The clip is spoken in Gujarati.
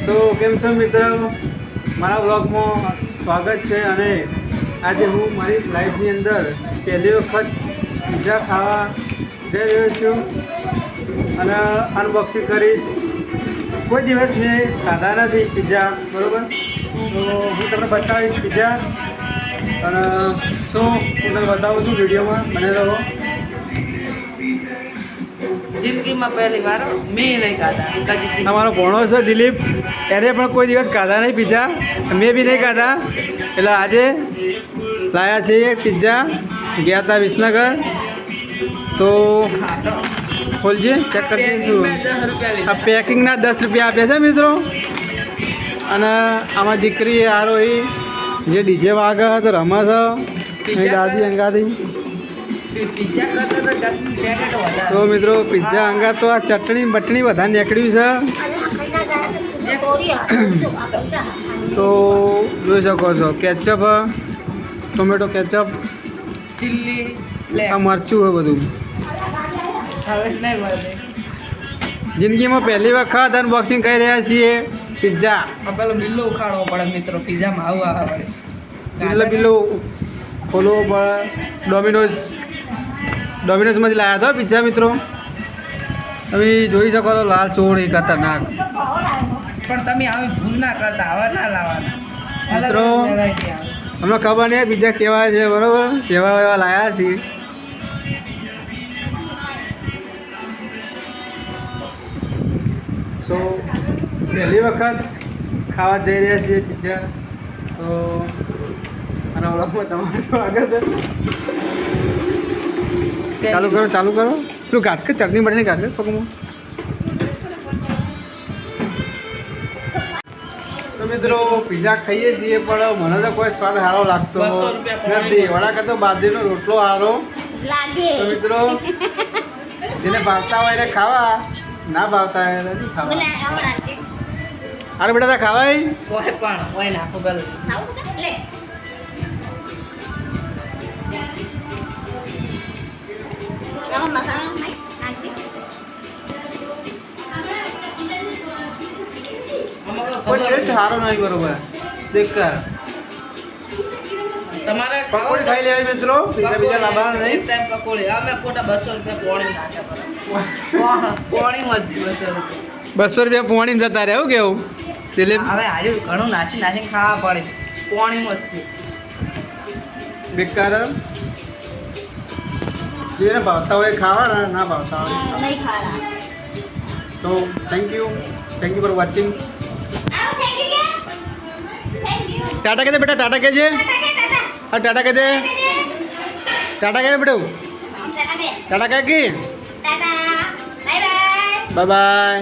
તો કેમ છો મિત્રો, મારા બ્લોગમાં સ્વાગત છે. અને આજે હું મારી લાઈફની અંદર પહેલી વખત પિઝા ખાવા જઈ રહ્યો છું અને અનબોક્સિંગ કરીશ. કોઈ દિવસ મેં ખાધા નથી પિઝા, બરાબર? તો હું તમને બતાવીશ પિઝા અને શું હું તમને બતાવું છું વિડીયોમાં, બને રહો. જિંદગીમાં પહેલી વાર મેં નહીં ખાધા. અમારો ભણો છે દિલીપ, એને પણ કોઈ દિવસ ખાધા નહીં પિઝા, મેં બી નહીં ખાધા. એટલે આજે લાયા છીએ પિઝા, ગયા હતા વિસનગર. તો ખોલજે, ચેક કરજે. શું આ પેકિંગના 10 રૂપિયા આપ્યા છે મિત્રો. અને આમાં દીકરી આરોહી જે ડીજે વાગે તો રમે છે દાદી અંગાથી. તો મિત્રો પિઝા અંગા તો આ ચટણી બટણી બધા નીકળ્યું છે. તો જોઈ શકો છો કેચઅપ, ટોમેટો કેચઅપ, ચીલી, આ મરચું હોય બધું. જિંદગીમાં પહેલી વખત અનબોક્સિંગ કરી રહ્યા છીએ પિઝા. પેલો બિલ્લો ઉખાડવો પડે મિત્રો, પિઝામાં આવું આવે. બિલ્લો ખોલવો પડે. ડોમિનોઝમાંથી લાવ્યા હતા પિઝા મિત્રો. તમે જોઈ શકો છો લાલ ચોળ ખતરનાક. પણ તમે આવી ભૂલ ના કરતા, આવા ના લાવવાના મિત્રો. અમને ખબર નહીં પિઝા કેવા છે, બરાબર? જેવા એવા લાવ્યા છીએ. તો પહેલી વખત ખાવા જઈ રહ્યા છીએ પિઝા. તો આના વ્લોગમાં તમારું સ્વાગત છે. ચાલુ કરો પેલું ગાંઠ ચટણી બટણી ગાંઠ પગમાં. તો મિત્રો પિઝા ખાઈએ છીએ પણ મને તો કોઈ સ્વાદ સારો લાગતો નથી. વડા કરતો બાજરીનો રોટલો સારો લાગે. તો મિત્રો જેને ભાવતા હોય એને ખાવા, ના ભાવતા હોય નથી ખાવા. અરે બેટા તા ખાવાય હોય પણ હોય નાખો પેલું. સારો નહીં, બરોબર? બેકાર. તમારે પકોડી ખાઈ લેવાય મિત્રો, બીજા લાવવાના નહીં. ટાઈમ પકોડી અમે ખોટા 200 રૂપિયા પોણી નાખ્યા. 200 રૂપિયા પોણી જતા રહે. એવું કેવું દિલીપ? હવે આજે ઘણું નાખીને ખાવા પડે. પોણીમાં જ છે બેકાર. જેને ભાવતા હોય ખાવાના, ના ભાવતા હોય નહીં ખાવાના. તો thank you for watching. Tata કહે દે બેટા, ટાટા કહેજે. હા ટાટા કહે દે, ટાટા કહે બેટું, ટાટા કહે કે બાય બાય.